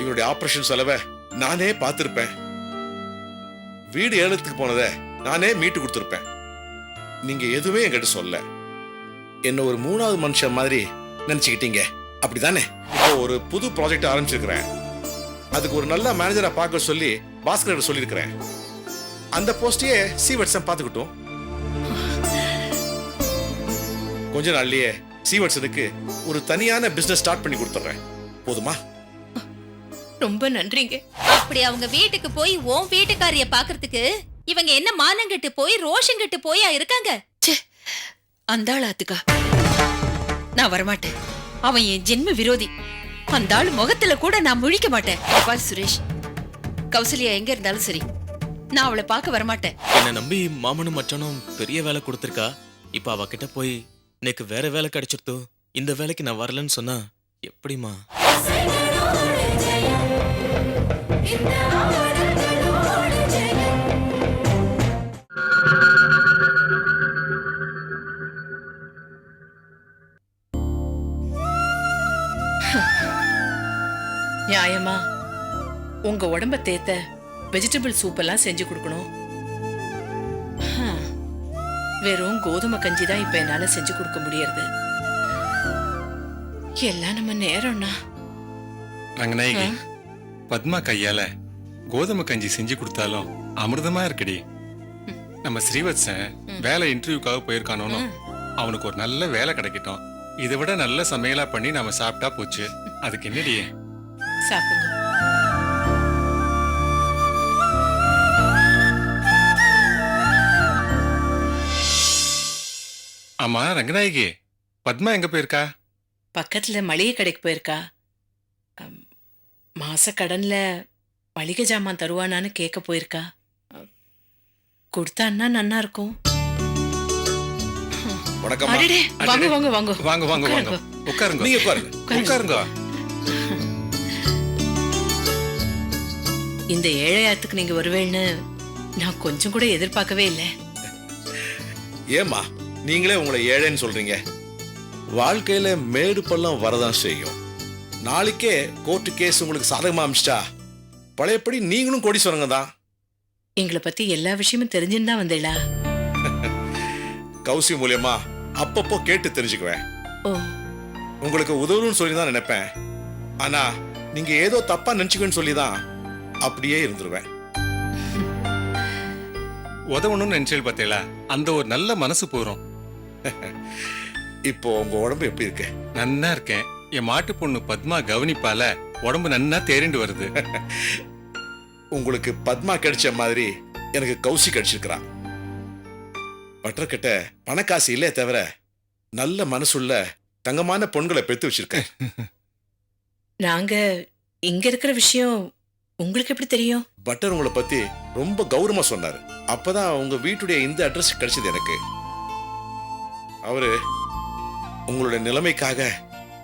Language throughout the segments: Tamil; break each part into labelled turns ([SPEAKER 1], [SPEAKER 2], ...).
[SPEAKER 1] இவருடைய ஆபரேஷன் செலவை நானே பார்த்திருப்பேன். வீடு ஏலத்துக்கு போனதை நானே மீட்டு கொடுத்திருப்பேன். நீங்க எதுவுமே என்கிட்ட சொல்ல. என்ன ஒரு மூணாவது மனுஷன் மாதிரி நினைச்சுக்கிட்டீங்க, அப்படிதானே? இப்போ ஒரு புது ப்ராஜெக்ட் ஆரம்பிச்சிருக்கிறேன். அதுக்கு ஒரு நல்ல மேனேஜரை பார்க்க சொல்லி பாஸ்கர் சொல்லியிருக்கிறேன். அந்த போஸ்டையே சீவட்சன் பார்த்துக்கிட்டோம். கொஞ்ச நாள்லயே சீவட்சனுக்கு ஒரு தனியான பிசினஸ் ஸ்டார்ட் பண்ணி கொடுத்துறேன். போதுமா?
[SPEAKER 2] ரொம்ப நன்றிங்க.
[SPEAKER 3] அப்படி அவங்க வீட்டுக்கு போய் உன் வீட்டுக்காரிய பாக்குறதுக்கு இவங்க என்ன மானங்கெட்டு போய் ரோஷன் கெட்டு போயா இருக்காங்க?
[SPEAKER 2] அந்த ஆளாத்துக்கா நான் வரமாட்டேன். அவன் என் ஜென்ம விரோதி. அந்த ஆள் முகத்துல கூட நான் முழிக்க மாட்டேன். பாரு சுரேஷ், கௌசல்யா எங்க இருந்தாலும் சரி, நான் அவளை பார்க்க வரமாட்டேன்.
[SPEAKER 4] என்ன நம்பி மாமனும் மச்சானும் பெரிய வேலை கொடுத்திருக்கா. இப்ப அவகிட்ட போய் எனக்கு வேற வேலை கிடைச்சிருத்தோ, இந்த வேலைக்கு நான் வரலன்னு சொன்னா எப்படிமா?
[SPEAKER 5] நியாயமா உங்க உடம்ப தேத்த வெஜிடபிள் சூப் எல்லாம் செஞ்சு கொடுக்கணும். வெறும் கோதுமை கஞ்சி தான் இப்ப என்னால செஞ்சு கொடுக்க முடியறது. எல்லாம் நம்ம நேரம்னா.
[SPEAKER 6] ரங்கநாயகி, பத்மா கையால கோதுமை கஞ்சி செஞ்சு கொடுத்தாலும் அமிர்தமா இருக்குடி. நம்ம ஸ்ரீவத்சன் வேலை இன்டர்வியூக்காக போயிருக்கானோ, அவனுக்கு ஒரு நல்ல வேலை கிடைக்கட்டும். இதை விட நல்ல சமையலா பண்ணி நாம சாப்பிட்டா போச்சு. அதுக்கு என்னடி?
[SPEAKER 5] சாப்பிடுங்க.
[SPEAKER 6] ஆமா ரங்கநாயகி, பத்மா எங்க போயிருக்கா?
[SPEAKER 5] பக்கத்துல மளிகை கடைக்கு போயிருக்கா. மாச கடன்ல மளிகை ஜாமான் தருவானான்னு கேட்க போயிருக்கா. கொடுத்தான்னா நன்னா இருக்கும். அடடே, வாங்க வாங்க வாங்க
[SPEAKER 6] வாங்க வாங்க வாங்க, உட்காருங்க.
[SPEAKER 1] நீங்க உட்காருங்க.
[SPEAKER 6] உட்காருங்க.
[SPEAKER 5] இந்த ஏழையாத்துக்கு நீங்க வருவேன்னு நான் கொஞ்சம் கூட எதிர்பார்க்கவே இல்லை.
[SPEAKER 1] ஏமா நீங்களே உங்களை ஏழைன்னு சொல்றீங்க? வாழ்க்கையில மேடு பள்ளம் வரதான் செய்யும். நாளைக்கே கோர்ட்டு கேஸ் உங்களுக்கு சாதகமா அமைச்சிட்டா பழையபடி நீங்களும் கோடீஸ்வரங்க தான்.
[SPEAKER 5] எங்களை பத்தி எல்லா விஷயமும் தெரிஞ்சுன்னு தான் வந்தேளா?
[SPEAKER 1] கௌசி மூலியமா அப்பப்போ கேட்டு தெரிஞ்சுக்குவேன்.
[SPEAKER 5] ஓ,
[SPEAKER 1] உங்களுக்கு உதவணும்னு சொல்லி தான் நினைப்பேன். ஆனா நீங்க ஏதோ தப்பா நினைச்சுக்கன்னு சொல்லிதான் அப்படியே இருந்துருவேன்.
[SPEAKER 6] உதவணும்னு நினைச்சல் பார்த்தேளா? அந்த ஒரு நல்ல மனசு போறோம்.
[SPEAKER 1] இப்போ உங்க உடம்பு எப்படி இருக்கு?
[SPEAKER 6] நன்னா இருக்கேன். என் மாட்டு பொண்ணு பத்மா கவனிப்பால உடம்பு நன்னா தேறிண்டு வருது.
[SPEAKER 1] உங்களுக்கு பத்மா கிடைச்ச மாதிரி எனக்கு கௌசி கிடைச்சிருக்கிறா. பட்டர்கிட்ட பணக்காசு இல்லே தவிர நல்ல மனசுள்ள தங்கமான பொண்களை பெத்து வச்சிருக்கேன்.
[SPEAKER 5] நாங்க இங்க இருக்கிற விஷயம் உங்களுக்கு எப்படி தெரியும்?
[SPEAKER 1] பட்டர் உங்களை பத்தி ரொம்ப கௌரவமா சொன்னாரு. அப்பதான் உங்க வீட்டுடைய இந்த அட்ரஸ் கிடைச்சது எனக்கு. அவரு உங்களுடைய நிலைமைக்காக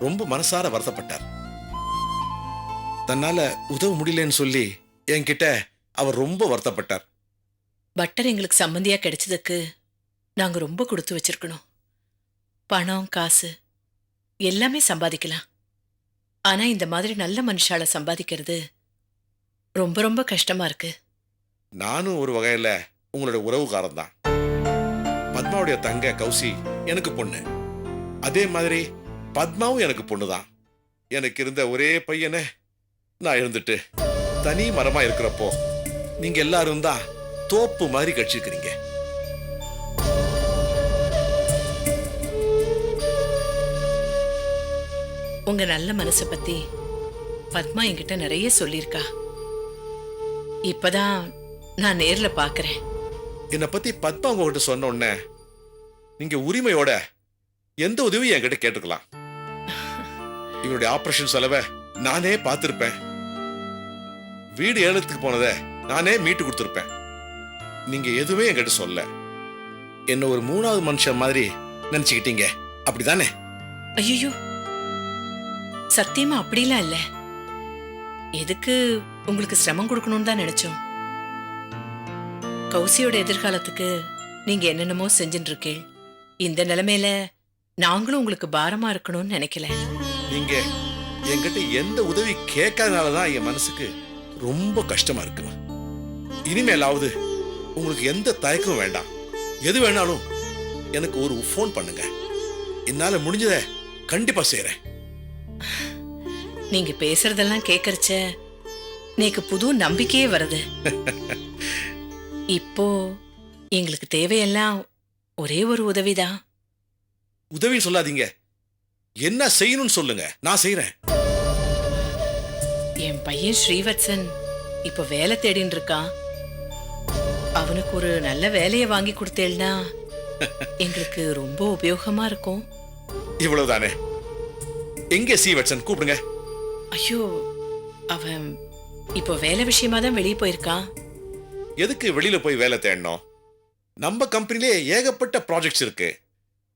[SPEAKER 1] ரொம்ப மனசார வருத்தப்பட்டார். தன்னால உதவ முடியலன்னு சொல்லி என்கிட்ட அவர் ரொம்ப வருத்தப்பட்டார்.
[SPEAKER 5] பட்டர் எங்களுக்கு சம்பந்தியா கிடைச்சதுக்கு நாங்க ரொம்ப கொடுத்து வச்சிருக்கணும். பணம் காசு எல்லாமே சம்பாதிக்கலாம். ஆனா இந்த மாதிரி நல்ல மனுஷால சம்பாதிக்கிறது ரொம்ப ரொம்ப கஷ்டமா இருக்கு.
[SPEAKER 1] நானும் ஒரு வகையில உங்களுடைய உறவுகாரன் தான். பத்மாவுடைய தங்க கௌசி எனக்கு பொண்ணு. அதே மாதிரி பத்மாவும் எனக்கு பொண்ணுதான். எனக்கு இருந்த ஒரே பையனை நான் இருந்துட்டு தனி மரமா இருக்கிறப்போ நீங்க எல்லாரும் தான் தோப்பு மாதிரி கட்சிருக்கிறீங்க.
[SPEAKER 5] உங்க நல்ல மனசை பத்தி பத்மா என்கிட்ட நிறைய சொல்லியிருக்கா. இப்பதான் நான் நேர்ல பாக்குறேன்.
[SPEAKER 1] என்னை பத்தி பத்மா உங்ககிட்ட சொன்ன உடனே நீங்க உரிமையோட எந்த உதவியும் என்கிட்ட கேட்டுக்கலாம். இவருடைய ஆபரேஷன் செலவை நானே பார்த்திருப்பேன். வீடு ஏலத்துக்கு போனதை நானே மீட்டு கொடுத்திருப்பேன். நீங்க எதுவுமே என்கிட்ட சொல்ல. என்ன ஒரு மூணாவது மனுஷன் மாதிரி நினைச்சுக்கிட்டீங்க, அப்படிதானே?
[SPEAKER 5] ஐயோ, சத்தியமா அப்படிலாம் இல்ல. எதுக்கு உங்களுக்கு சிரமம் கொடுக்கணும்னு தான் நினைச்சோம். கௌசியோட எதிர்காலத்துக்கு நீங்க என்னென்னமோ செஞ்சுட்டு இருக்கீள். இந்த நிலைமையில நாங்களும் உங்களுக்கு பாரமா இருக்கணும்னு நினைக்கல.
[SPEAKER 1] நீங்க என்கிட்ட எந்த உதவி கேட்காதனாலதான் என் மனசுக்கு ரொம்ப கஷ்டமா இருக்குமா. இனிமேலாவது உங்களுக்கு எந்த தயக்கமும் வேண்டாம். எது வேணாலும் எனக்கு ஒரு ஃபோன் பண்ணுங்க. என்னால முடிஞ்சதை கண்டிப்பா செய்யறேன்.
[SPEAKER 5] நீங்க பேசுறதெல்லாம் கேட்கறச்ச எனக்கு புது நம்பிக்கையே வருது. இப்போ எங்களுக்கு தேவையெல்லாம் ஒரே ஒரு உதவிதான்.
[SPEAKER 1] உதவி சொல்லாதீங்க, என்ன செய்யணும்னு சொல்லுங்க, நான் செய்யறேன்.
[SPEAKER 5] என் பையன் ஸ்ரீவத்சன் இப்ப வேலை தேடின்னு இருக்கான். அவனுக்கு ஒரு நல்ல வேலையை வாங்கி கொடுத்தேன்னா எங்களுக்கு ரொம்ப உபயோகமா இருக்கும்.
[SPEAKER 1] இவ்வளவுதானே? எங்கே சீவட்சன், கூப்பிடுங்க.
[SPEAKER 5] ஐயோ, அவன் இப்போ வேலை விஷயமா தான் வெளியே போயிருக்கான்.
[SPEAKER 1] எதுக்கு வெளியில போய் வேலை தேடணும்? நம்ம கம்பெனிலே ஏகப்பட்ட ப்ராஜெக்ட்ஸ் இருக்கு.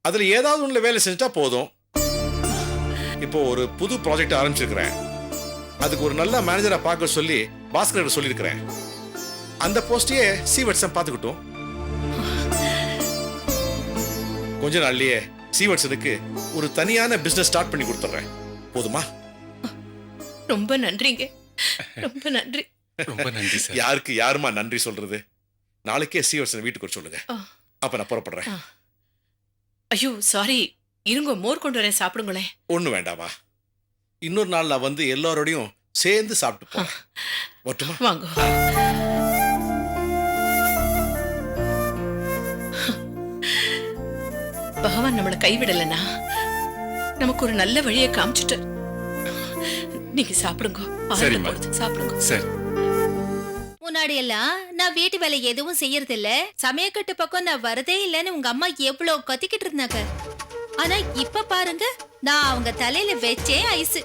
[SPEAKER 1] அதுல ஏதாவது ஒண்ணுல வேலை செஞ்சுட்டா போதும். இப்போ ஒரு புது ப்ராஜெக்ட் ஆரம்பிச்சிருக்கிறேன். அதுக்கு ஒரு நல்ல மேனேஜரை பார்க்க சொல்லி பாஸ்கர் சொல்லியிருக்கிறேன். அந்த போஸ்டையே சீவட்சன் பார்த்துக்கிட்டோம். கொஞ்ச நாள்லயே சீவட்சனுக்கு ஒரு தனியான பிசினஸ் ஸ்டார்ட் பண்ணி கொடுத்துட்றேன். போதுமா?
[SPEAKER 5] ரொம்ப நன்றிங்க, ரொம்ப நன்றி.
[SPEAKER 6] ரொம்ப நன்றி சார்.
[SPEAKER 1] யாருக்கு யாருமா நன்றி சொல்றது? நாளைக்கே சீவட்சன் வீட்டுக்கு வர சொல்லுங்க. அப்ப நான் புறப்படுறேன்.
[SPEAKER 5] ஐயோ சாரி, இருங்க, மோர் கொண்டு வரேன், சாப்பிடுங்களேன்.
[SPEAKER 1] ஒண்ணு வேண்டாமா, இன்னொரு நாள் நான் வந்து எல்லாரோடையும் சேர்ந்து சாப்பிட்டு போறேன். ஒட்டுமா?
[SPEAKER 5] வாங்க. பகவான் நம்மளை கைவிடலனா நமக்கு ஒரு நல்ல வழியை காமிச்சிட்டு. நீங்க சாப்பிடுங்க.
[SPEAKER 6] சரிம்மா.
[SPEAKER 5] சாப்பிடுங்க.
[SPEAKER 6] சரி.
[SPEAKER 3] முன்னாடி எல்லாம் நான் வீட்டு வேலை எதுவும் செய்யறது இல்ல, சமயக்கட்டு பக்கம் நான் வரதே இல்லைன்னு உங்க அம்மா எவ்வளவு கத்திக்கிட்டு இருந்தாங்க. ஆனா இப்ப பாருங்க, நான் அவங்க தலையில வச்சே ஐஸ்.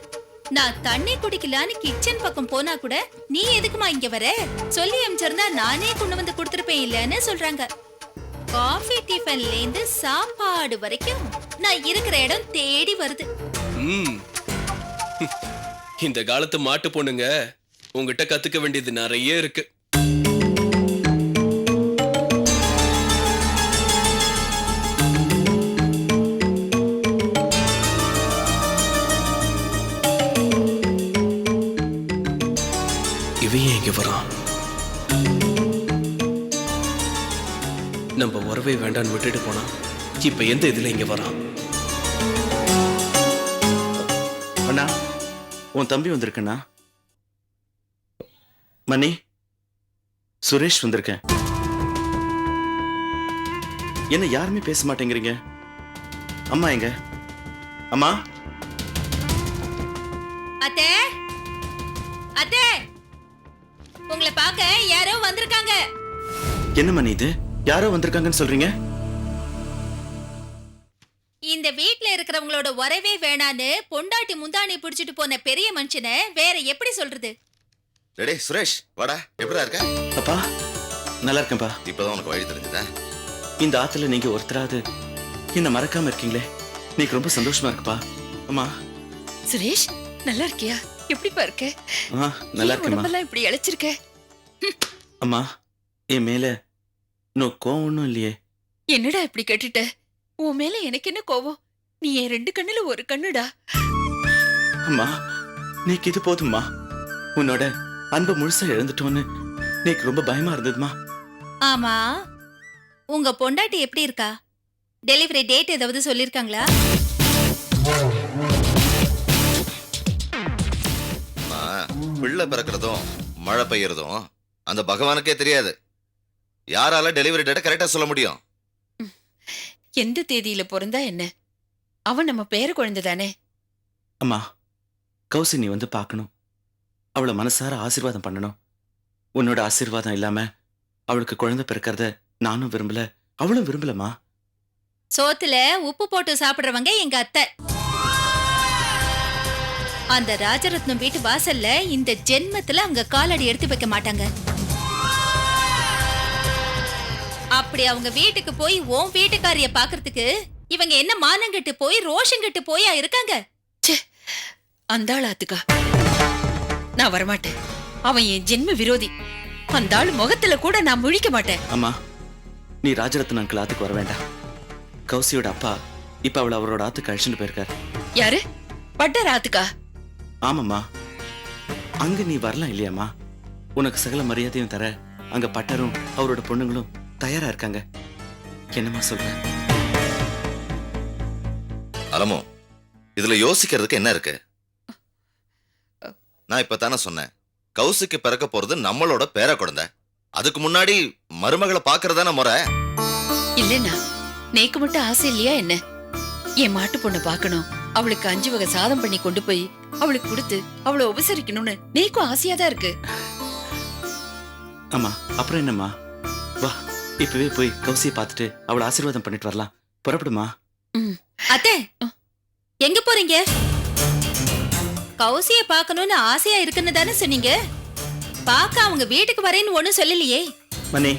[SPEAKER 3] நான் தண்ணி குடிக்கலான்னு கிச்சன் பக்கம் போனா கூட நீ எதுக்குமா இங்க வர சொல்லி அமிச்சிருந்தா நானே கொண்டு வந்து கொடுத்துருப்பேன் இல்லன்னு சொல்றாங்க. காஃபி டிஃபன்ல இருந்து சாப்பாடு வரைக்கும் நான் இருக்கிற இடம் தேடி வருது.
[SPEAKER 7] இந்த காலத்து மாட்டு பொண்ணுங்க உங்ககிட்ட கத்துக்க வேண்டியது நிறைய இருக்கு. இவன் ஏன் இங்க வரான்? நம்ம உறவை வேண்டான்னு விட்டுட்டு போனா இப்ப எந்த இதுல இங்க வரான்?
[SPEAKER 8] அண்ணா, உன் தம்பி வந்திருக்கண்ணா. மணி, சுரேஷ் வந்திருக்கேன். என்ன யாருமே பேச மாட்டேங்கிறீங்க? அம்மா எங்க? அம்மா,
[SPEAKER 3] அத்தை, அத்தை, உங்களை பார்க்க யாரோ வந்திருக்காங்க.
[SPEAKER 8] என்ன மணி இது? யாரோ வந்திருக்காங்கன்னு சொல்றீங்க?
[SPEAKER 3] இந்த வீட்ல இருக்கிறவங்களோட உறவே வேணான்னு பொண்டாட்டி முந்தாணி பிடிச்சிட்டு போன பெரிய மனுஷனை வேற எப்படி சொல்றது?
[SPEAKER 9] டேய் சுரேஷ், வாடா. எப்படிடா இருக்க?
[SPEAKER 8] அப்பா, நல்லா இருக்கேன்ப்பா.
[SPEAKER 9] இப்பதான் உனக்கு வழி தெரிஞ்சதா?
[SPEAKER 8] இந்த ஆத்துல நீங்க ஒருத்தராவது என்ன மறக்காம இருக்கீங்களே, நீக்கு ரொம்ப சந்தோஷமா இருக்குப்பா. அம்மா.
[SPEAKER 2] சுரேஷ், நல்லா இருக்கியா? எப்படிப்பா இருக்க?
[SPEAKER 8] நல்லா இருக்கேம்மா.
[SPEAKER 2] உடம்பெல்லாம் இப்படி இழைச்சிருக்க?
[SPEAKER 8] அம்மா, என் மேல கோவம் ஒன்றும் இல்லையே.
[SPEAKER 2] என்னடா இப்படி கேட்டுட்ட? உன் மேல எனக்கு என்ன கோவம்? நீ என் 2 கண்ணுல ஒரு கண்ணுடா.
[SPEAKER 8] அம்மா, நீக்கு இது போதும்மா. உன்னோட அன்பு முழுசா இழந்துட்டோன்னு நீக்கு ரொம்ப பயமா இருந்ததுமா.
[SPEAKER 3] ஆமா, உங்க பொண்டாட்டி எப்படி இருக்கா? டெலிவரி டேட் ஏதாவது சொல்லிருக்காங்களா?
[SPEAKER 9] பிள்ளை பிறக்கிறதும் மழை பெய்யறதும் அந்த பகவானுக்கே தெரியாது. யாரால டெலிவரி டேட்டை கரெக்டா சொல்ல முடியும்?
[SPEAKER 2] எந்த தேதியில பிறந்தா என்ன? அவன் நம்ம பேர குழந்தை தானே.
[SPEAKER 8] அம்மா, கௌசி நீ வந்து பார்க்கணும். அவளை மனசார ஆசீர்வாதம் பண்ணணும். உன்னோட ஆசீர்வாதம் இல்லாம அவளுக்கு குழந்தை பிறக்கிறத நானும் விரும்பல, அவளும் விரும்பலமா.
[SPEAKER 3] சோத்துல உப்பு போட்டு சாப்பிடுறவங்க எங்க அத்தை. அந்த ராஜரத்னம் வீட்டு வாசல்ல இந்த ஜென்மத்துல அவங்க காலடி எடுத்து வைக்க மாட்டாங்க. அப்படி அவங்க வீட்டுக்கு போய் உன் வீட்டுக்காரிய பாக்குறதுக்கு இவங்க என்ன மானங்கெட்டு போய் ரோஷங்கெட்டு போயா இருக்காங்க?
[SPEAKER 2] அந்த ஆளாத்துக்கா நான் வரமாட்டேன். அவன் என் ஜென்ம விரோதி. அந்த ஆள் முகத்துல கூட நான் முழிக்க மாட்டேன்.
[SPEAKER 8] அம்மா, நீ ராஜரத்ன அங்கிள் ஆத்துக்கு வர வேண்டாம். கௌசியோட அப்பா இப்ப அவளை அவரோட ஆத்துக்கு அழிச்சுட்டு போயிருக்காரு.
[SPEAKER 2] யாரு? பட்டர் ஆத்துக்கா?
[SPEAKER 8] ஆமாம்மா, அங்க நீ வரலாம் இல்லையாம்மா? உனக்கு சகல மரியாதையும் தர அங்க பட்டரும் அவரோட பொண்ணுங்களும் தயாரா இருக்காங்க. என்னம்மா சொல்ற?
[SPEAKER 9] அலமோ, இதுல யோசிக்கிறதுக்கு என்ன இருக்கு? நான் இப்பதானே சொன்னேன், கௌசிக்கு பிறக்க போறது நம்மளோட பேர குழந்தை. அதுக்கு முன்னாடி மருமகளை பாக்குறதான முறை.
[SPEAKER 2] இல்லைண்ணா, நேக்கு மட்டும் ஆசை இல்லையா என்ன? என் மாட்டு பொண்ணை பார்க்கணும், அவளுக்கு 5 வகை சாதம் பண்ணி கொண்டு போய் அவளுக்கு கொடுத்து அவளை உபசரிக்கணும்னு நேக்கும் ஆசையா தான் இருக்கு.
[SPEAKER 8] ஆமா, அப்புறம் என்னம்மா? வா, இப்பவே போய் கௌசியை பார்த்துட்டு அவளை ஆசீர்வாதம் பண்ணிட்டு வரலாம். புறப்படுமா?
[SPEAKER 3] அத்தை, எங்க போறீங்க? கௌசிய பார்க்கணும்னு ஆசையா இருக்குன்னு தானே சொன்னீங்க. பார்க்க அவங்க வீட்டுக்கு வரேன்னு ஒண்ணும் சொல்லலையே.
[SPEAKER 8] மணி,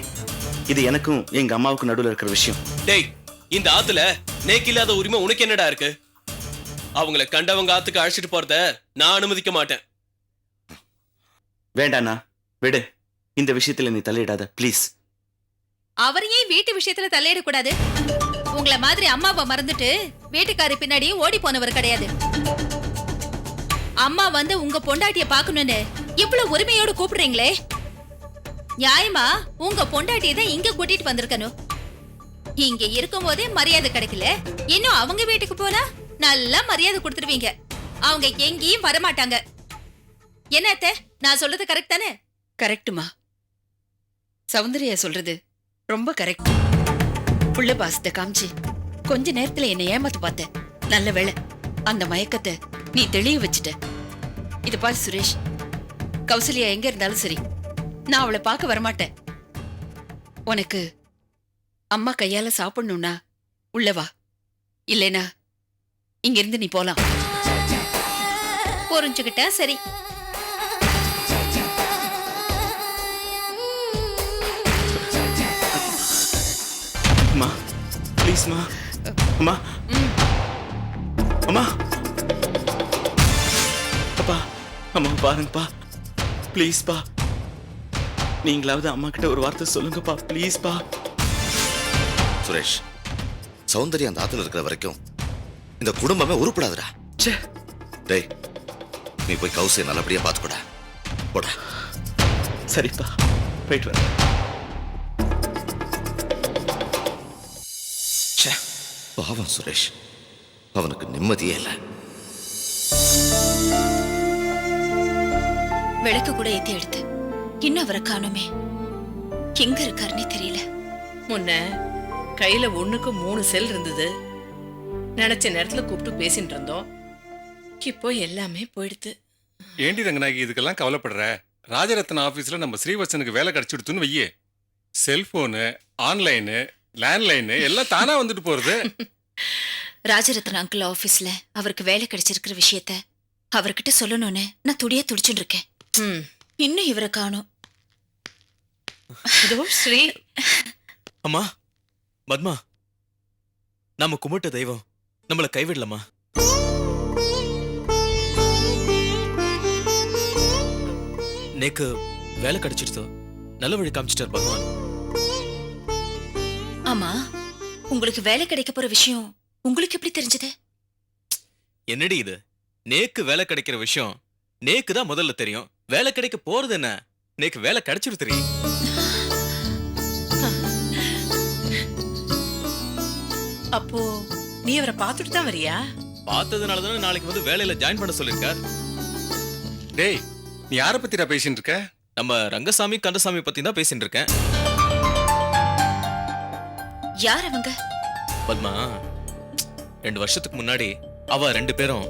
[SPEAKER 8] இது எனக்கும் எங்க அம்மாவுக்கும் நடுவுல இருக்கிற விஷயம்.
[SPEAKER 7] டேய், இந்த ஆத்துல நேக்கு இல்லாத உரிமை உனக்கு என்னடா இருக்கு? அவங்கள கண்டவங்க ஆத்துக்கு அழைச்சிட்டு போறத நான் அனுமதிக்க மாட்டேன்.
[SPEAKER 8] வேண்டாண்ணா, விடு. இந்த விஷயத்துல நீ தலையிடாத ப்ளீஸ்.
[SPEAKER 3] அவர் ஏன் வீட்டு விஷயத்துல தலையிடக்கூடாது? உங்களை மாதிரி அம்மாவை மறந்துட்டு வீட்டுக்காரி பின்னாடி ஓடி போனவர் கிடையாது. அம்மா வந்து உங்க பொண்டாட்டிய பாக்கணும்னு இவ்வளவு உரிமையோடு கூப்பிடுறீங்களே, நியாயமா உங்க பொண்டாட்டிய தான் இங்க கூட்டிட்டு வந்திருக்கணும். இங்க இருக்கும் போதே மரியாதை கிடைக்கல, இன்னும் அவங்க வீட்டுக்கு போனா நல்லா மரியாதை கொடுத்துருவீங்க. அவங்க எங்கேயும் வரமாட்டாங்க. என்ன அத்தை, நான் சொல்றது கரெக்ட் தானே?
[SPEAKER 2] கரெக்டுமா, சௌந்தர்யா சொல்றது ரொம்ப கரெக்ட். புள்ள பாசத்தை காமிச்சு கொஞ்ச நேரத்துல என்னை ஏமாத்து பார்த்த. நல்ல வேளை அந்த மயக்கத்தை நீ தெளிய வச்சுட்ட. இது பாரு சுரேஷ், கௌசல்யா எங்க இருந்தாலும் சரி, நான் அவளை பார்க்க வரமாட்டேன். உனக்கு அம்மா கையால சாப்பிடணும்னா உள்ள வா, இல்லைனா இங்க இருந்து நீ போலாம்.
[SPEAKER 3] புரிஞ்சுக்கிட்டா சரி.
[SPEAKER 8] அம்மா ப்ளீஸ்மா. அம்மா, அம்மா, அப்பா, அம்மா பாருங்கப்பா, ப்ளீஸ்ப்பா. நீங்களாவது அம்மா கிட்ட ஒரு வார்த்தை சொல்லுங்கப்பா, ப்ளீஸ்ப்பா.
[SPEAKER 9] சுரேஷ், சௌந்தர்யா அந்த ஆத்துல இருக்கிற வரைக்கும் இந்த குடும்பமே உருப்படாதுடா.
[SPEAKER 8] ச்சே.
[SPEAKER 9] டேய், நீ போய் கௌசியை நல்லபடியா பாத்துக்கூட போடா.
[SPEAKER 8] சரிப்பா, போயிட்டு வரேன்.
[SPEAKER 9] பாவம் சுரேஷ், அவனுக்கு நிம்மதியே இல்லை.
[SPEAKER 3] விளக்கு கூட ஏத்தி எடுத்து இன்னும் அவரை காணுமே, எங்க இருக்காருன்னே தெரியல.
[SPEAKER 5] முன்ன கையில 1க்கு 3 செல் இருந்தது. நினைச்ச நேரத்துல கூப்பிட்டு பேசிட்டு இருந்தோம். இப்போ எல்லாமே போயிடுது.
[SPEAKER 6] ஏண்டி ரங்கநாயகி இதுக்கெல்லாம் கவலைப்படுற? ராஜரத்ன ஆபீஸ்ல நம்ம ஸ்ரீவத்சனுக்கு வேலை கிடைச்சிடுத்துன்னு வையே. செல்போனு, ஆன்லைனு, லேண்ட்லைனு எல்லாம் தானா வந்துட்டு போறது.
[SPEAKER 3] ராஜரத்ன அங்கிள் ஆபீஸ்ல அவருக்கு வேலை கிடைச்சிருக்கிற விஷயத்த அவர்கிட்ட சொல்லணும்னு நான் துடியா துடிச்சுட்டு இருக்கேன். இன்னும் இவரை காணோம்.
[SPEAKER 5] இதோ ஸ்ரீ.
[SPEAKER 4] அம்மா, பத்மா, நாம கும்பிட்ட தெய்வம் நம்மள கைவிடலமா? நேக்கு வேலை கிடைச்சிருத்தோ, நல்ல வழி காமிச்சிட்டார் பகவான்.
[SPEAKER 3] ஆமா, உங்களுக்கு வேலை கிடைக்க போற விஷயம் உங்களுக்கு எப்படி தெரிஞ்சது?
[SPEAKER 4] என்னடி இது? நேக்கு வேலை கிடைக்கிற விஷயம் நேக்கு தான் முதல்ல தெரியும். வேலை கிடைக்க போறது என்ன? நேக்கு வேலை கிடைச்சிரு தெரியும்.
[SPEAKER 5] அப்போ நீ அவரை பார்த்துட்டு தான் வரியா?
[SPEAKER 4] பார்த்ததுனால தானே நாளைக்கு வந்து வேலையில ஜாயின் பண்ண சொல்லிருக்கார்.
[SPEAKER 6] டேய், நீ யாரை பத்திடா பேசிட்டு இருக்க?
[SPEAKER 4] நம்ம ரங்கசாமி கந்தசாமி பத்தி தான் பேசிட்டு இருக்கேன்.
[SPEAKER 3] யார் அவங்க?
[SPEAKER 4] பத்மா, 2 வருஷத்துக்கு முன்னாடி அவ 2 பேரும்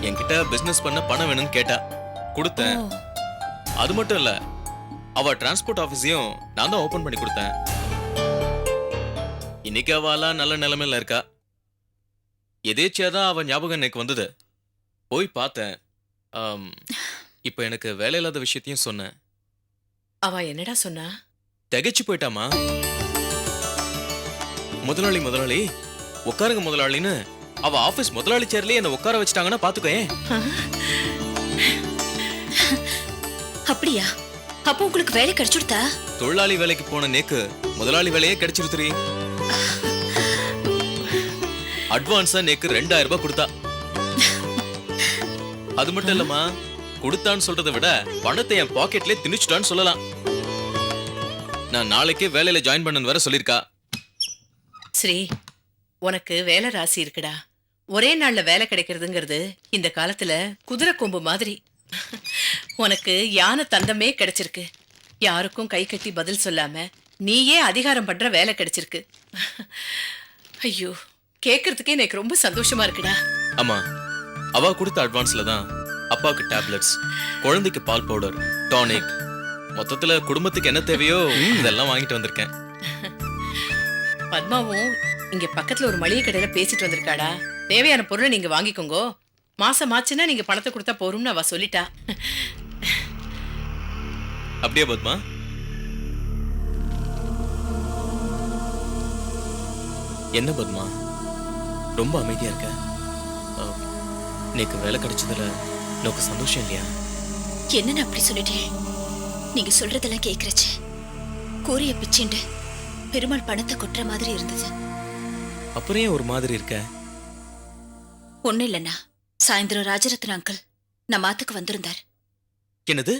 [SPEAKER 4] என்கிட்ட பிசினஸ் பண்ண பணம் வேணும்னு கேட்டா, கொடுத்தேன். அது மட்டும் இல்ல, அவ டிரான்ஸ்போர்ட் ஆபீஸையும் நான் தான் ஓபன் பண்ணி கொடுத்தேன். இன்னைக்கு அவெல்லாம் நல்ல நிலைமையில இருக்கா. எதேச்சியாதான் அவ ஞாபகம் எனக்கு வந்தது. போய் பார்த்தேன். இப்ப எனக்கு வேலை இல்லாத விஷயத்தையும் சொன்னேன்.
[SPEAKER 5] அவ என்னடா சொன்னா?
[SPEAKER 4] திகைச்சு போயிட்டாமா. முதலாளி உட்காருங்க முதலாளின்னு அவ ஆபீஸ் முதலாளி சேர்லயே என்ன உட்கார வச்சுட்டாங்கன்னா பாத்துக்கேன்.
[SPEAKER 3] அப்படியா? அப்போ உங்களுக்கு வேலை கிடைச்சுடுதா?
[SPEAKER 4] தொழிலாளி வேலைக்கு போன நேக்கு முதலாளி வேலையே கிடைச்சிருத்துரி. அட்வான்ஸா நேக்கு 2000 ரூபாய் கொடுத்தா. அது மட்டும் இல்லம்மா, கொடுத்தான்னு சொல்றதை விட பணத்தை என் பாக்கெட்லயே திணிச்சுட்டான்னு சொல்லலாம். நான் நாளைக்கே வேலையில ஜாயின் பண்ணன்னு வேற சொல்லிருக்கா.
[SPEAKER 5] ஸ்ரீ, உனக்கு வேலை ராசி இருக்குடா. ஒரே நாள்ல வேலை கிடைக்கிறதுங்கிறது இந்த காலத்துல குதிரை கொம்பு மாதிரி. உனக்கு யானை தந்தமே கிடைச்சிருக்கு. யாருக்கும் கை கட்டி பதில் சொல்லாம நீயே அதிகாரம் பண்ற வேலை கிடைச்சிருக்கு. ஐயோ, கேக்குறதுக்கே எனக்கு ரொம்ப சந்தோஷமா இருக்குடா.
[SPEAKER 4] அம்மா, அவ கொடுத்த அட்வான்ஸ்ல தான் அப்பாவுக்கு டேப்லெட்ஸ், குழந்தைக்கு பால் பவுடர், டானிக், மொத்தத்துல குடும்பத்துக்கு என்ன தேவையோ இதெல்லாம் வாங்கிட்டு வந்திருக்கேன்.
[SPEAKER 5] பத்மாவும் இங்க பக்கத்துல ஒரு மளிகை கடையில பேசிட்டு வந்திருக்காடா. தேவையான பொருளை நீங்க வாங்கிக்கோங்க, மாசம் ஆச்சுன்னா நீங்க பணத்தை கொடுத்தா போறோம்னு அவ சொல்லிட்டா.
[SPEAKER 4] அப்படியே பத்மா? என்ன பத்மா, ரொம்ப அமைதியா இருக்க? நீக்கு வேலை கிடைச்சதுல எனக்கு சந்தோஷம் இல்லையா?
[SPEAKER 2] என்னன்னு அப்படி சொல்லிட்டே? நீங்க சொல்றதெல்லாம் கேக்குறச்சு கூறிய பிச்சுண்டு பெருமாள் பணத்தை கொட்டுற மாதிரி இருந்தது.
[SPEAKER 4] அப்புறம் ஏன் ஒரு மாதிரி இருக்க?
[SPEAKER 2] ஒண்ணு இல்லைன்னா, சாயந்தரம் ராஜரத்ன அங்கிள் நம்ம ஆத்துக்கு வந்திருந்தார்.
[SPEAKER 4] என்னது,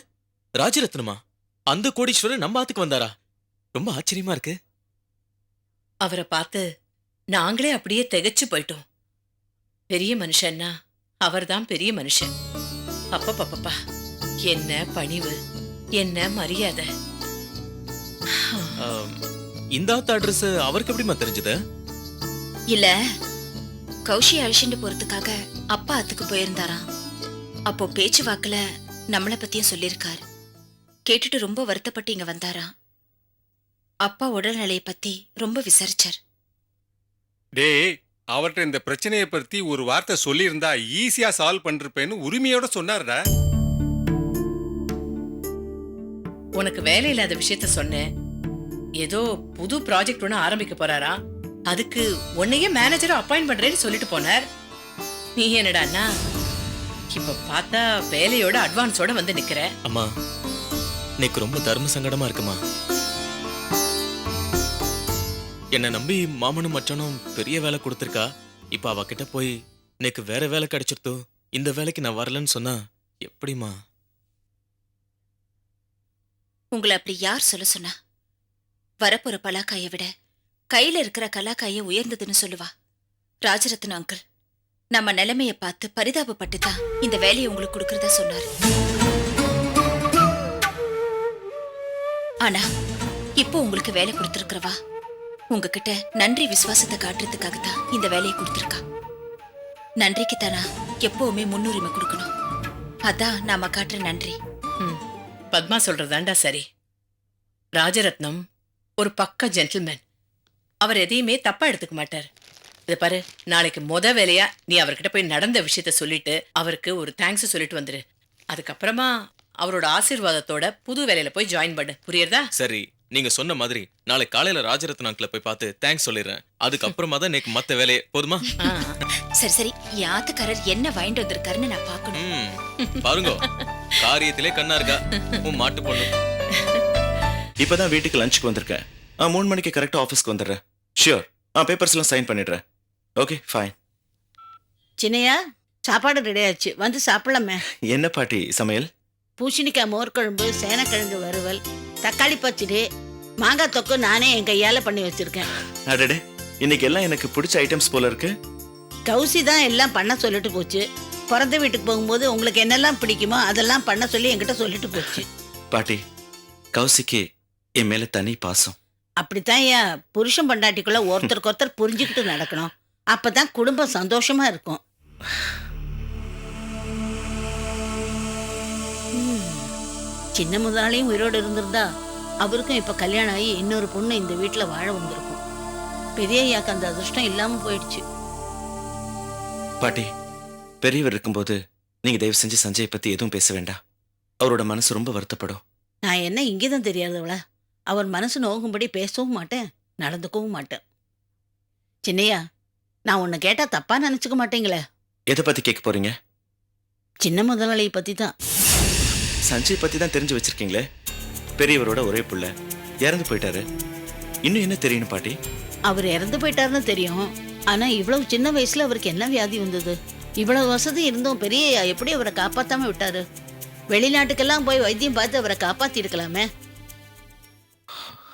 [SPEAKER 4] ராஜரத்னமா? அந்த கோடீஸ்வரர் நம்ம ஆத்துக்கு வந்தாரா? ரொம்ப ஆச்சரியமா இருக்கு.
[SPEAKER 5] அவரை பார்த்து நாங்களே அப்படியே திகைச்சு போயிட்டோம். பெரிய மனுஷன்னா அவர்தான் பெரிய மனுஷன். அப்பப்பப்பா, என்ன பணிவு, என்ன மரியாதை.
[SPEAKER 4] இந்த ஆத்து அட்ரஸ் அவருக்கு எப்படிமா தெரிஞ்சது?
[SPEAKER 2] இல்ல, கௌஷி அழிச்சுட்டு போறதுக்காக அப்பா ஆத்துக்கு போயிருந்தாராம். அப்போ பேச்சு வாக்குல நம்மள பத்தியும் சொல்லியிருக்காரு. கேட்டுட்டு ரொம்ப வருத்தப்பட்டு இங்க வந்தாராம். அப்பா உடல்நிலையை பத்தி ரொம்ப விசாரிச்சார்.
[SPEAKER 6] டேய், அவர்கிட்ட இந்த பிரச்சனையை பத்தி ஒரு வார்த்தை சொல்லியிருந்தா ஈஸியா சால்வ் பண்ணிருப்பேன்னு உரிமையோட சொன்னார்டா.
[SPEAKER 5] உனக்கு வேலை இல்லாத விஷயத்த சொன்னேன். ஏதோ புது ப்ராஜெக்ட் ஒண்ணு ஆரம்பிக்க போறாரா, அதுக்கு உன்னையே மேனேஜரை அப்பாயிண்ட் பண்றேன்னு சொல்லிட்டு போனார். நீ என்னடான்னா இப்ப பார்த்தா வேலையோட அட்வான்ஸோட வந்து நிக்கிற.
[SPEAKER 4] அம்மா, எனக்கு ரொம்ப தர்ம சங்கடமா இருக்குமா. என்ன நம்பி மாமனும் மச்சனும் பெரிய வேலை கொடுத்திருக்கா. இப்ப அவகிட்ட போய் எனக்கு வேற வேலை கிடைச்சிருத்தோ, இந்த வேலைக்கு நான் வரலன்னு சொன்னா எப்படிமா?
[SPEAKER 2] உங்களை அப்படி யார் சொல்ல சொன்னா? வரப்போற பலாக்காயை விட கையில இருக்கிற கலாக்காய உயர்ந்ததுன்னு சொல்லுவா. ராஜரத்ன அங்கிள் நம்ம நிலைமைய பார்த்து பரிதாபப்பட்டு தான் இந்த வேலையை உங்களுக்கு கொடுக்கறதா சொன்னாரு. ஆனா இப்போ உங்களுக்கு வேலை கொடுத்திருக்கிறவா உங்ககிட்ட நன்றி விசுவாசத்தை காட்டுறதுக்காகத்தான் இந்த வேலையை கொடுத்திருக்கா. நன்றிக்கு தானா எப்பவுமே முன்னுரிமை கொடுக்கணும். அதான் நாம காட்டுற நன்றி.
[SPEAKER 5] பத்மா சொல்றதாண்டா சரி. ராஜரத்னம் ஒரு பக்கா ஜென்டில்மேன். அவர் எதையுமே தப்பா எடுத்துக்க மாட்டார். இத பாரு, நாளைக்கு வேலையா நீ அவர்கிட்ட போய் நடந்த விஷயத்த சொல்லிட்டு அவருக்கு ஒரு தேங்க்ஸ் சொல்லிட்டு வந்துரு. அதுக்கப்புறமா அவரோட ஆசீர்வாதத்தோட புது வேலையில போய் ஜாயின் பண்ணு. புரியுறதா?
[SPEAKER 4] சரி, நீங்க சொன்ன மாதிரி நாளை காலையில ராஜரத்ன அங்கிளை போய் பார்த்து தேங்க்ஸ் சொல்லிடுறேன். அதுக்கப்புறமா தான் எனக்கு மத்த வேலையை. போதுமா?
[SPEAKER 2] சரி சரி, யாத்துக்காரர் என்ன வாங்கிட்டு வந்திருக்காருன்னு நான் பாக்கணும்.
[SPEAKER 4] பாருங்க, காரியத்திலே கண்ணா இருக்கா உன் மாட்டு பொண்ணு.
[SPEAKER 8] இப்பதான் வீட்டுக்கு லஞ்சுக்கு வந்திருக்கேன். 3 மணிக்கு கரெக்டா ஆஃபீஸ்க்கு வந்துடுறேன். ஷியோர். பேப்பர்ஸ்லாம் சைன் பண்ணிடுறேன். Okay, fine.
[SPEAKER 10] சின்னையா, சாப்பாடு ரெடி ஆச்சு, வந்து சாப்பிடலாமே.
[SPEAKER 8] என்ன பாட்டி சமையல்?
[SPEAKER 10] பூசணிக்காய் மோர்க்குழம்பு, சேனக்கிழங்கு வறுவல், தக்காளி பச்சடி, மாங்காய் தொக்கு நானே என் கையால பண்ணி வச்சிருக்கேன்.
[SPEAKER 8] அடடே, இன்னைக்கு எல்லாம் எனக்கு பிடிச்ச ஐட்டம்ஸ் போல இருக்கு.
[SPEAKER 10] கௌசி தான் எல்லாம் பண்ண சொல்லிட்டு போச்சு. பிறந்த வீட்டுக்கு போகும்போது உங்களுக்கு என்னெல்லாம் பிடிக்குமோ அதெல்லாம் பண்ண சொல்லி என்கிட்ட சொல்லிட்டு போச்சு.
[SPEAKER 8] பாட்டி, கௌசிக்கு என் மேல தனி பாசம்.
[SPEAKER 10] அப்படித்தான் ஏன் புருஷன் பொண்டாட்டிக்குள்ள ஒருத்தருக்கு ஒருத்தர் புரிஞ்சுக்கிட்டு நடக்கணும். அப்பதான் குடும்பம் சந்தோஷமா இருக்கும். சின்ன முதலாளியும் உயிரோடு இருந்திருந்தா அவருக்கும் இப்ப கல்யாணம் ஆகி இன்னொரு பொண்ணு இந்த வீட்டுல வாழ வந்திருக்கும். பெரிய ஐயாக்கு அந்த அதிர்ஷ்டம் இல்லாம போயிடுச்சு.
[SPEAKER 8] பாட்டி, பெரியவர் இருக்கும்போது நீங்க தயவு செஞ்சு சஞ்சய் பத்தி எதுவும் பேச வேண்டாம். அவரோட மனசு ரொம்ப வருத்தப்படும்.
[SPEAKER 10] நான் என்ன இங்கேதான் தெரியாதவளா? அவர் மனசு நோகும்படி பேசவும் மாட்டேன், நடந்துக்கவும் மாட்டேன். சின்னையா, நான் உன்னை கேட்டா தப்பா நினைச்சுக்க மாட்டேங்களே?
[SPEAKER 8] எதை பத்தி கேட்க போறீங்க?
[SPEAKER 10] சின்ன முதலாளியை பத்தி தான்.
[SPEAKER 8] சஞ்சய் பத்தி தான் தெரிஞ்சு வச்சிருக்கீங்களே. பெரியவரோட ஒரே புள்ள இறந்து போயிட்டாரு. இன்னும் என்ன தெரியணும் பாட்டி?
[SPEAKER 10] அவர் இறந்து போயிட்டாருன்னு தெரியும். ஆனா இவ்வளவு சின்ன வயசுல அவருக்கு என்ன வியாதி வந்தது? இவ்வளவு வசதி இருந்தும் பெரியய்யா எப்படி அவரை காப்பாத்தாம விட்டாரு? வெளிநாட்டுக்கெல்லாம் போய் வைத்தியம் பார்த்து அவரை காப்பாத்தி இருக்கலாமே.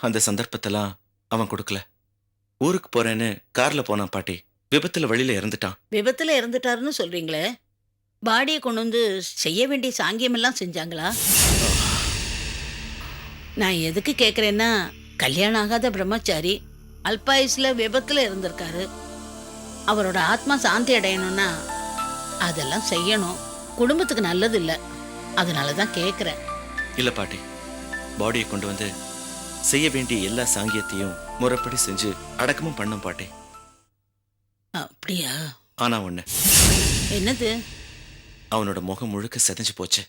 [SPEAKER 8] அந்த சந்தர்ப்பத்தெல்லாம் அவன் கொடுக்கல. ஊருக்கு போறேன்னு கார்ல போனான் பாட்டி. விபத்துல வழியில இறந்துட்டான்.
[SPEAKER 10] விபத்துல இறந்துட்டாருன்னு சொல்றீங்களே, பாடியை கொண்டு வந்து செய்ய வேண்டிய சாங்கியம் எல்லாம் செஞ்சாங்களா? நான் எதுக்கு கேக்குறேன்னா, கல்யாணம் ஆகாத பிரம்மச்சாரி அல்பாயுஸ்ல விபத்துல இருந்திருக்காரு. அவரோட ஆத்மா சாந்தி அடையணும்னா அதெல்லாம் செய்யணும். குடும்பத்துக்கு நல்லது இல்லை. அதனாலதான் கேக்குறேன்.
[SPEAKER 8] இல்ல பாட்டி, பாடியை கொண்டு வந்து செய்ய வேண்டிய எல்லா சாங்கியத்தையும் முறைப்படி செஞ்சு அடக்கமும் பண்ணும் பாட்டி.
[SPEAKER 10] அப்படியா?
[SPEAKER 8] ஆனா ஒண்ணு.
[SPEAKER 10] என்னது?
[SPEAKER 8] அவனோட முகம் முழுக்க செதஞ்சு போச்சு.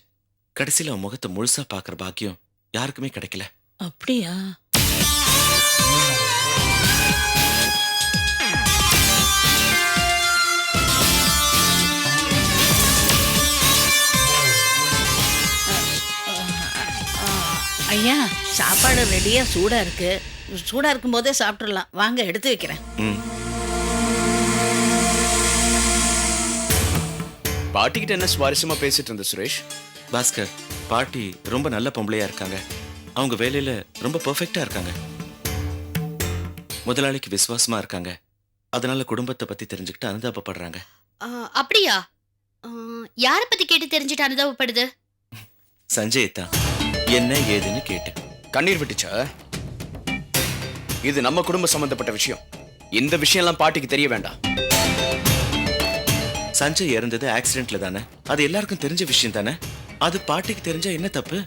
[SPEAKER 8] கடைசியில அவன் முகத்தை முழுசா பாக்குற பாக்கியம் யாருக்குமே கிடைக்கல.
[SPEAKER 10] அப்படியா? ஐயா, சாப்பாடு ரெடியா சூடா இருக்கு. சூடா இருக்கும் போதே சாப்பிட்டுடலாம். வாங்க, எடுத்து வைக்கிறேன்.
[SPEAKER 11] பாட்டிக்கிட்ட என்ன சுவாரஸ்யமா பேசிட்டு இருந்த சுரேஷ்?
[SPEAKER 8] பாஸ்கர், பாட்டி ரொம்ப நல்ல பொம்பளையா இருக்காங்க. அவங்க வேலையில ரொம்ப பெர்ஃபெக்ட்டா இருக்காங்க. முதலாளிக்கு விசுவாசமா இருக்காங்க. அதனால குடும்பத்தை பத்தி தெரிஞ்சுக்கிட்டு அனுதாபப்படுறாங்க.
[SPEAKER 12] அப்படியா? யார பத்தி கேட்டு தெரிஞ்சுட்டு அனுதாபப்படுது?
[SPEAKER 8] சஞ்சய் தான் என்ன ஏதுன்னு கேட்டு
[SPEAKER 11] கண்ணீர் விட்டுச்சா? இது நம்ம குடும்ப சம்பந்தப்பட்ட விஷயம். இந்த விஷயம்லாம் பாட்டிக்கு தெரிய வேண்டாம்.
[SPEAKER 8] சஞ்சய் இறந்தது ஆக்சிடென்ட்ல தானே? அது எல்லாருக்கும் தெரிஞ்ச விஷயம் தானே? அது பாட்டிக்கு தெரிஞ்சா என்ன தப்பு?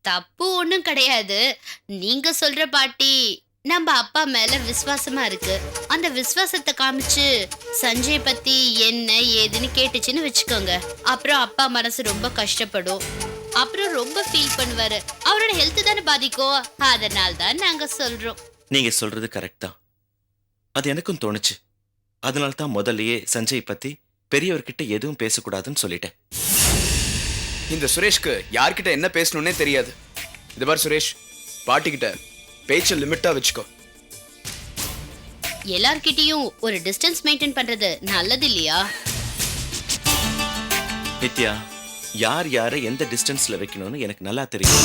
[SPEAKER 12] தப்பு ஒண்ணும் கிடையாது. நீங்க சொல்ற பாட்டி நம்ம அப்பா மேல விசுவாசமா இருக்கு. அந்த விசுவாசத்தை காமிச்சு சஞ்சய் பத்தி என்ன ஏதுன்னு கேட்டுச்சுன்னு வச்சுக்கோங்க. அப்புறம் அப்பா மனசு ரொம்ப கஷ்டப்படும். அப்புறம் ரொம்ப ஃபீல் பண்ணுவாரு. அவரோட ஹெல்த் தானே பாதிக்கும். அதனால தான் நாங்க சொல்றோம்.
[SPEAKER 8] நீங்க சொல்றது கரெக்ட் தான். அது எனக்கும் தோணுச்சு. அதனால தான் முதல்லயே சஞ்சய் பத்தி பெரியவர்கிட்ட எதுவும் பேசக்கூடாதுன்னு சொல்லிட்டேன்.
[SPEAKER 11] இந்த சுரேஷ்க்கு யார்கிட்ட என்ன பேசணும்னே தெரியாது. இது பாரு சுரேஷ், பாட்டிக்கிட்ட பேச்ச லிமிட்டா வச்சுக்கோ.
[SPEAKER 12] எல்லார்கிட்டயும் ஒரு டிஸ்டன்ஸ் மெயின்டைன் பண்றது நல்லது இல்லையா?
[SPEAKER 8] நித்யா, யார் யாரை எந்த டிஸ்டன்ஸ்ல வைக்கணும்னு எனக்கு நல்லா தெரியும்.